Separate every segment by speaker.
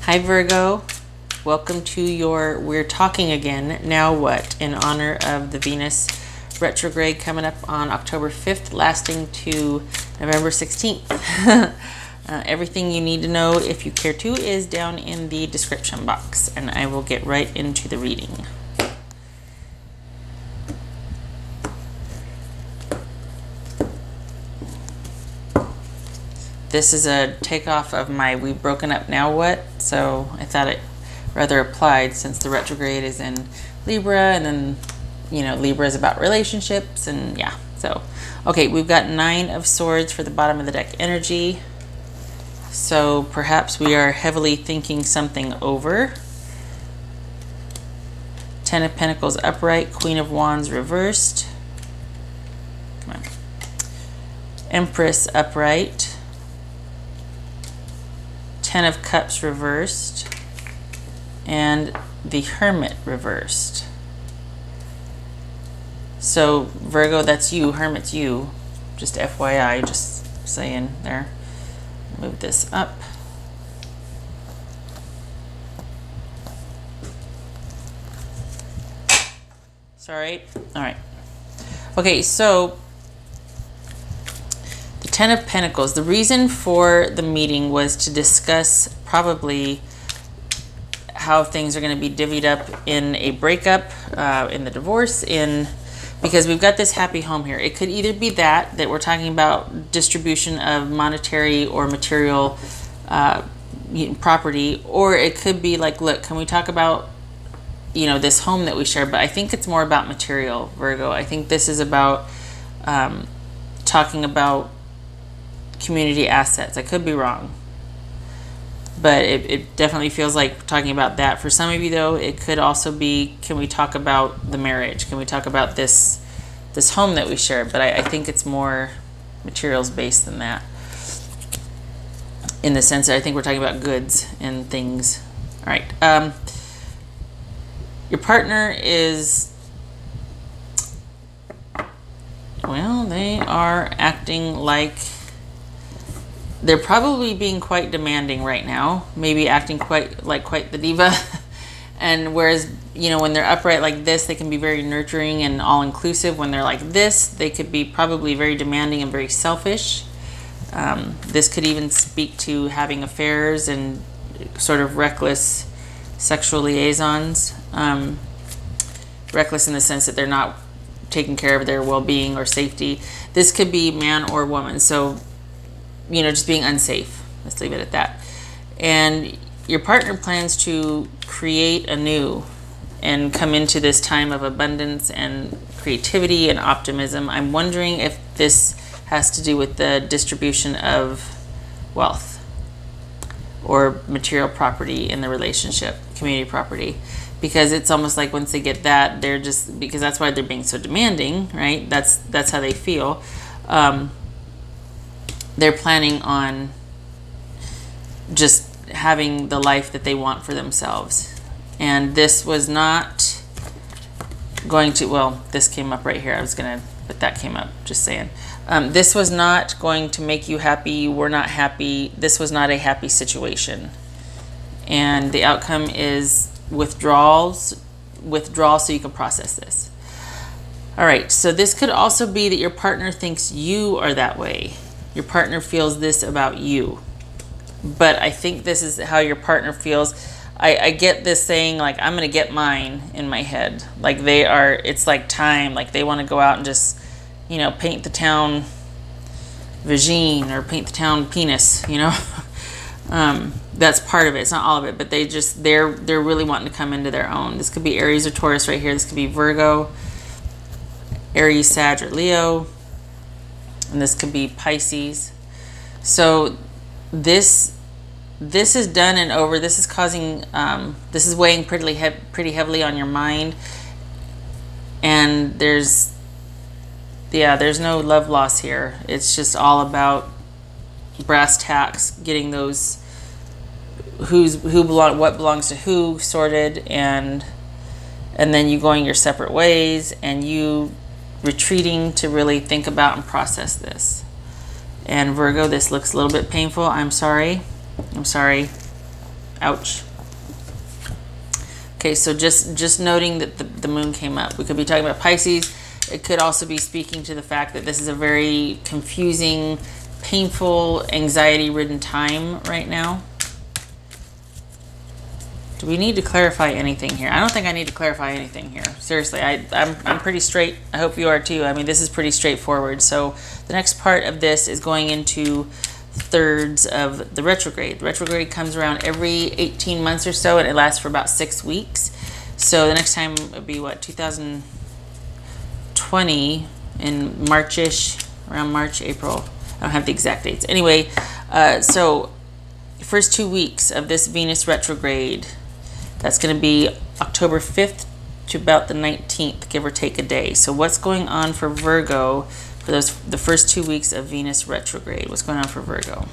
Speaker 1: Hi Virgo, welcome to your We're Talking Again, Now What? In honor of the Venus Retrograde coming up on October 5th, lasting to November 16th. Everything you need to know, if you care to, is down in the description box, and I will get right into the reading. This is a takeoff of my We've Broken Up Now What? So I thought it rather applied since the retrograde is in Libra, and then, you know, Libra is about relationships, and yeah. So, okay, we've got 9 of Swords for the bottom of the deck energy. So perhaps we are heavily thinking something over. 10 of Pentacles upright, Queen of Wands reversed. Come on. Empress upright. 10 of Cups reversed, and the Hermit reversed. So Virgo, that's you. Hermit's you. Just FYI, just saying there. Move this up. Sorry. All right. Okay, so 10 of Pentacles. The reason for the meeting was to discuss probably how things are going to be divvied up in a breakup, in the divorce, because we've got this happy home here. It could either be that we're talking about distribution of monetary or material property, or it could be like, look, can we talk about, you know, this home that we share? But I think it's more about material, Virgo. I think this is about talking about community assets. I could be wrong, but it definitely feels like talking about that. For some of you though, it could also be, can we talk about the marriage? Can we talk about this home that we share? But I think it's more materials based than that, in the sense that I think we're talking about goods and things. All right. Your partner is, well, they are acting like they're probably being quite demanding right now, maybe acting quite the diva. And whereas, you know, when they're upright like this, they can be very nurturing and all-inclusive. When they're like this, they could be probably very demanding and very selfish. This could even speak to having affairs and sort of reckless sexual liaisons. Reckless in the sense that they're not taking care of their well-being or safety. This could be man or woman. So, you know, just being unsafe. Let's leave it at that. And your partner plans to create anew and come into this time of abundance and creativity and optimism. I'm wondering if this has to do with the distribution of wealth or material property in the relationship, community property. Because it's almost like once they get that, they're just, because that's why they're being so demanding, right? That's how they feel. They're planning on just having the life that they want for themselves. And this was not going to, well, this came up right here. I was going to, but that came up, just saying. This was not going to make you happy. You were not happy. This was not a happy situation. And the outcome is withdrawal so you can process this. All right, so this could also be that your partner thinks you are that way. Your partner feels this about you. But I think this is how your partner feels. I get this saying, like, I'm going to get mine in my head. Like they are, it's like time. Like they want to go out and just, you know, paint the town vagine or paint the town penis, you know. That's part of it. It's not all of it, but they're really wanting to come into their own. This could be Aries or Taurus right here. This could be Virgo, Aries, Sag, or Leo. And this could be Pisces. So this is done and over. This is causing, this is weighing pretty heavily on your mind. And there's no love loss here. It's just all about brass tacks, getting those what belongs to who sorted, and then you going your separate ways, and you retreating to really think about and process this. And Virgo, this looks a little bit painful. I'm sorry. Ouch. Okay, so just noting that the moon came up. We could be talking about Pisces. It could also be speaking to the fact that this is a very confusing, painful, anxiety-ridden time right now. Do we need to clarify anything here? I don't think I need to clarify anything here. Seriously, I'm pretty straight. I hope you are too. I mean, this is pretty straightforward. So the next part of this is going into thirds of the retrograde. The retrograde comes around every 18 months or so, and it lasts for about 6 weeks. So the next time would be what, 2020 in March-ish, around March, April. I don't have the exact dates. Anyway, so the first 2 weeks of this Venus retrograde, that's going to be October 5th to about the 19th, give or take a day. So what's going on for Virgo for the first 2 weeks of Venus retrograde? What's going on for Virgo?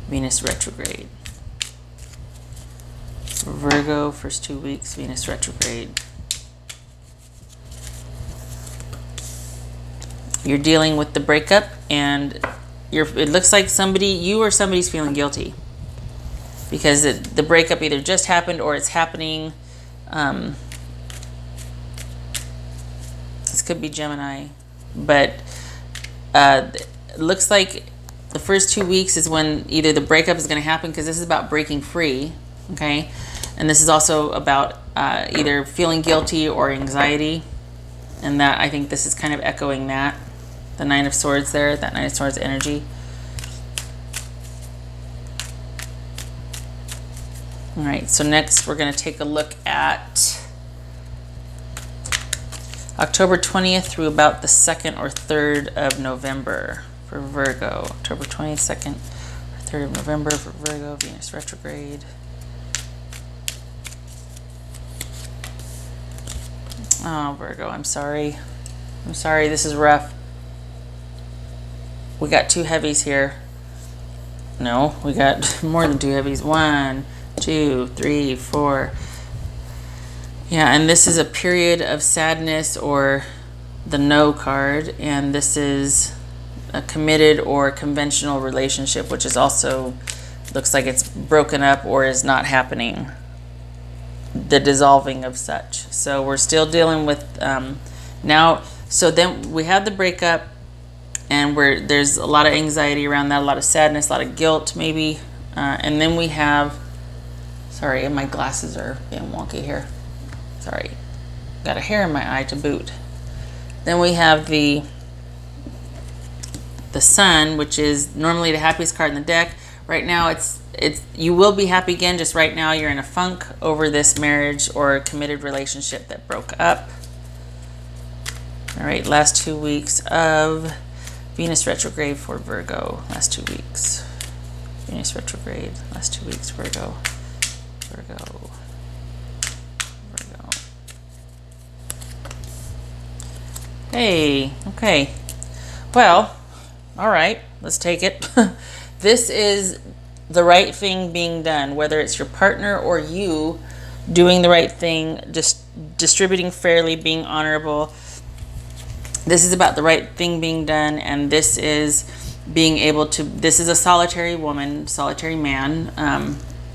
Speaker 1: Venus retrograde. For Virgo, first 2 weeks, Venus retrograde. You're dealing with the breakup, and it looks like you or somebody's feeling guilty because the breakup either just happened or it's happening. This could be Gemini, but it looks like the first 2 weeks is when either the breakup is going to happen, because this is about breaking free, okay? And this is also about either feeling guilty or anxiety, and that I think this is kind of echoing that. The Nine of Swords there, that Nine of Swords energy. All right, so next we're going to take a look at October 20th through about the 2nd or 3rd of November for Virgo. October 20th, 2nd or 3rd of November for Virgo, Venus retrograde. Oh, Virgo, I'm sorry. I'm sorry, this is rough. We got 2 heavies here. No, we got more than 2 heavies. 1, 2, 3, 4. Yeah, and this is a period of sadness, or the No card, and this is a committed or conventional relationship, which is also looks like it's broken up or is not happening. The dissolving of such. So we're still dealing with now. So then we have the breakup, and there's a lot of anxiety around that, a lot of sadness, a lot of guilt maybe, and then we have, sorry, my glasses are being wonky here. Sorry, got a hair in my eye to boot. Then we have the Sun, which is normally the happiest card in the deck. Right now it's you will be happy again, just right now you're in a funk over this marriage or committed relationship that broke up. All right, last 2 weeks of Venus retrograde for Virgo. Last 2 weeks. Venus retrograde, last 2 weeks, Virgo. Virgo. Virgo. Hey, okay. Well, all right, let's take it. This is the right thing being done, whether it's your partner or you doing the right thing, just distributing fairly, being honorable. This is about the right thing being done, and this is being able to, this is a solitary woman, solitary man.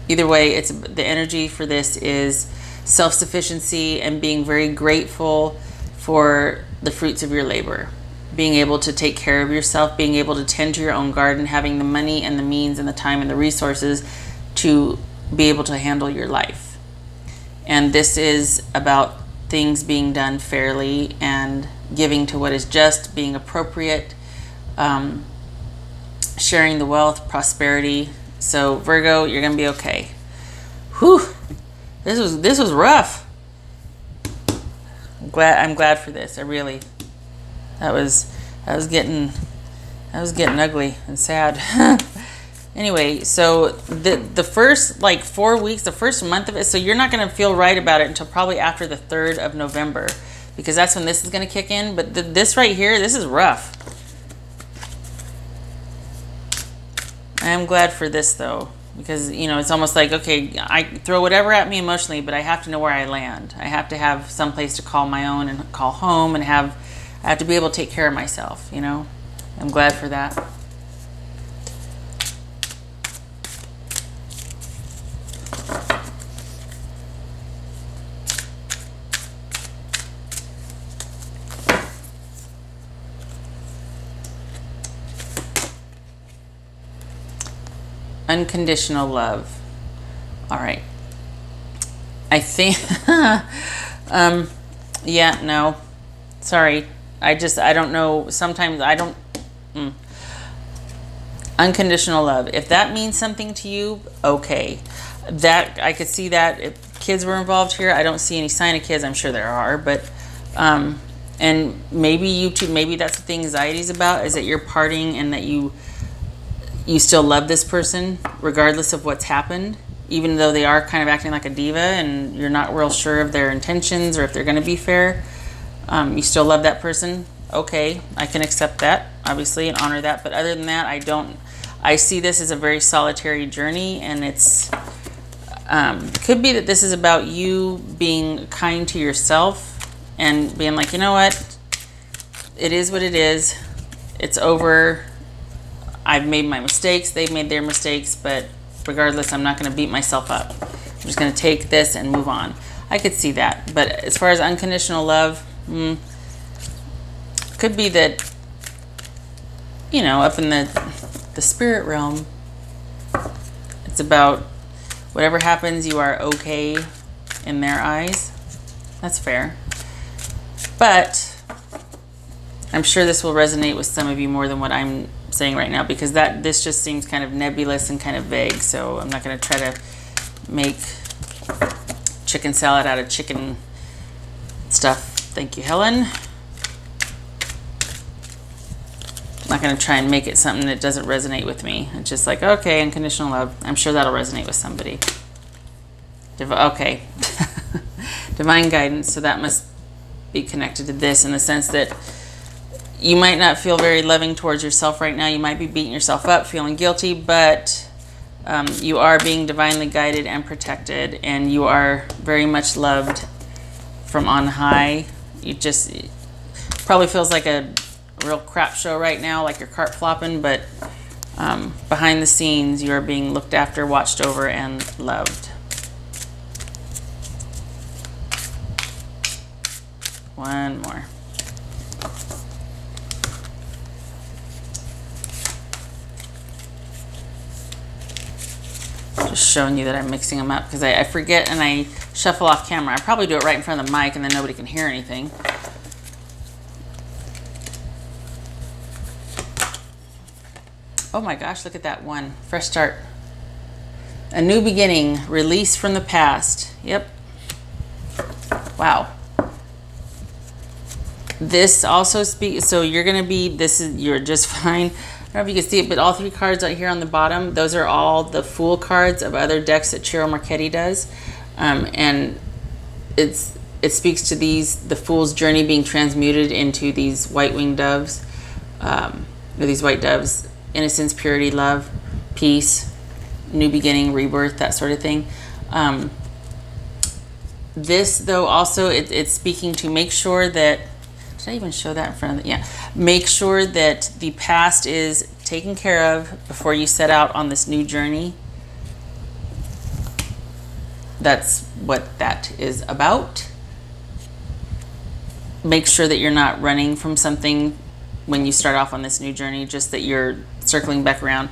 Speaker 1: Either way, it's the energy for this is self-sufficiency and being very grateful for the fruits of your labor. Being able to take care of yourself, being able to tend to your own garden, having the money and the means and the time and the resources to be able to handle your life. And this is about things being done fairly and giving to what is just, being appropriate, sharing the wealth, prosperity. So Virgo, you're gonna be okay. Whew, this was rough. I'm glad for this. I really. That was getting ugly and sad. Anyway, so the first like 4 weeks, the first month of it, so you're not going to feel right about it until probably after the 3rd of November, because that's when this is going to kick in. But this right here, this is rough. I am glad for this though, because you know it's almost like, okay, I throw whatever at me emotionally, but I have to know where I land. I have to have some place to call my own and call home, and I have to be able to take care of myself, you know. I'm glad for that. Unconditional love. All right. I think, yeah, no, sorry. I don't know. Sometimes I don't, Unconditional love. If that means something to you, okay. That, I could see that if kids were involved here. I don't see any sign of kids. I'm sure there are, but, and maybe you too, maybe that's what the anxiety is about, is that you're parting and that you still love this person regardless of what's happened, even though they are kind of acting like a diva and you're not real sure of their intentions or if they're going to be fair. You still love that person. Okay, I can accept that, obviously, and honor that. But other than that, I don't. I see this as a very solitary journey, and it's could be that this is about you being kind to yourself and being like, you know what, it is what it is. It's over. I've made my mistakes. They've made their mistakes, but regardless, I'm not going to beat myself up. I'm just going to take this and move on. I could see that. But as far as unconditional love, could be that, you know, up in the spirit realm, it's about whatever happens, you are okay in their eyes. That's fair. But I'm sure this will resonate with some of you more than what I'm saying right now, because this just seems kind of nebulous and kind of vague. So I'm not going to try to make chicken salad out of chicken stuff. Thank you, Helen. I'm not going to try and make it something that doesn't resonate with me. It's just like, okay, unconditional love. I'm sure that'll resonate with somebody. Okay. Divine guidance. So that must be connected to this in the sense that you might not feel very loving towards yourself right now. You might be beating yourself up, feeling guilty, but you are being divinely guided and protected, and you are very much loved from on high. It probably feels like a real crap show right now, like you're cart flopping, but behind the scenes, you are being looked after, watched over, and loved. One more. Just showing you that I'm mixing them up because I forget and I shuffle off camera. I probably do it right in front of the mic and then nobody can hear anything. Oh my gosh, look at that one. Fresh start. A new beginning. Release from the past. Yep. Wow. This also speaks, so you're going to be, you're just fine. I don't know if you can see it, but all three cards right here on the bottom, those are all the Fool cards of other decks that Cheryl Marchetti does. And it speaks to the Fool's journey being transmuted into these white-winged doves, or these white doves. Innocence, purity, love, peace, new beginning, rebirth, that sort of thing. This, though, also, it's speaking to make sure that, did I even show that in front of the, yeah. Make sure that the past is taken care of before you set out on this new journey. That's what that is about. Make sure that you're not running from something when you start off on this new journey, just that you're circling back around.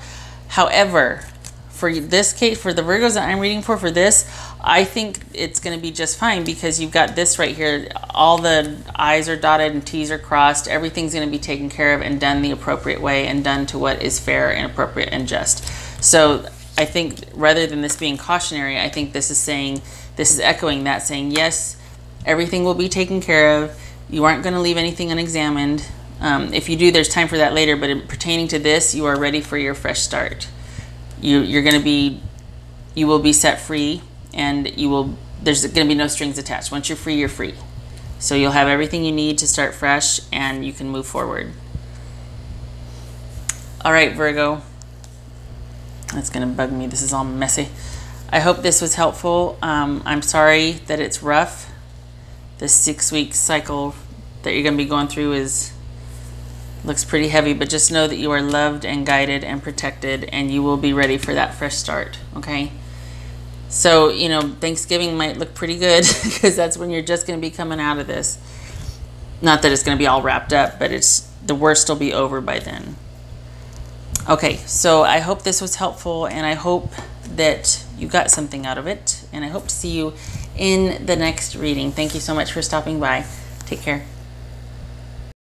Speaker 1: However, for this case, for the Virgos that I'm reading for this, I think it's going to be just fine because you've got this right here. All the I's are dotted and T's are crossed. Everything's going to be taken care of and done the appropriate way and done to what is fair and appropriate and just. So I think rather than this being cautionary, I think this is saying, this is echoing that, saying, yes, everything will be taken care of. You aren't going to leave anything unexamined. If you do, there's time for that later, but in pertaining to this, you are ready for your fresh start. You will be set free, and there's going to be no strings attached. Once you're free, you're free. So you'll have everything you need to start fresh, and you can move forward. All right, Virgo. That's going to bug me. This is all messy. I hope this was helpful. I'm sorry that it's rough. This 6-week cycle that you're going to be going through looks pretty heavy, but just know that you are loved and guided and protected, and you will be ready for that fresh start, okay? So, you know, Thanksgiving might look pretty good because that's when you're just going to be coming out of this. Not that it's going to be all wrapped up, but the worst will be over by then. Okay, so I hope this was helpful, and I hope that you got something out of it, and I hope to see you in the next reading. Thank you so much for stopping by. Take care.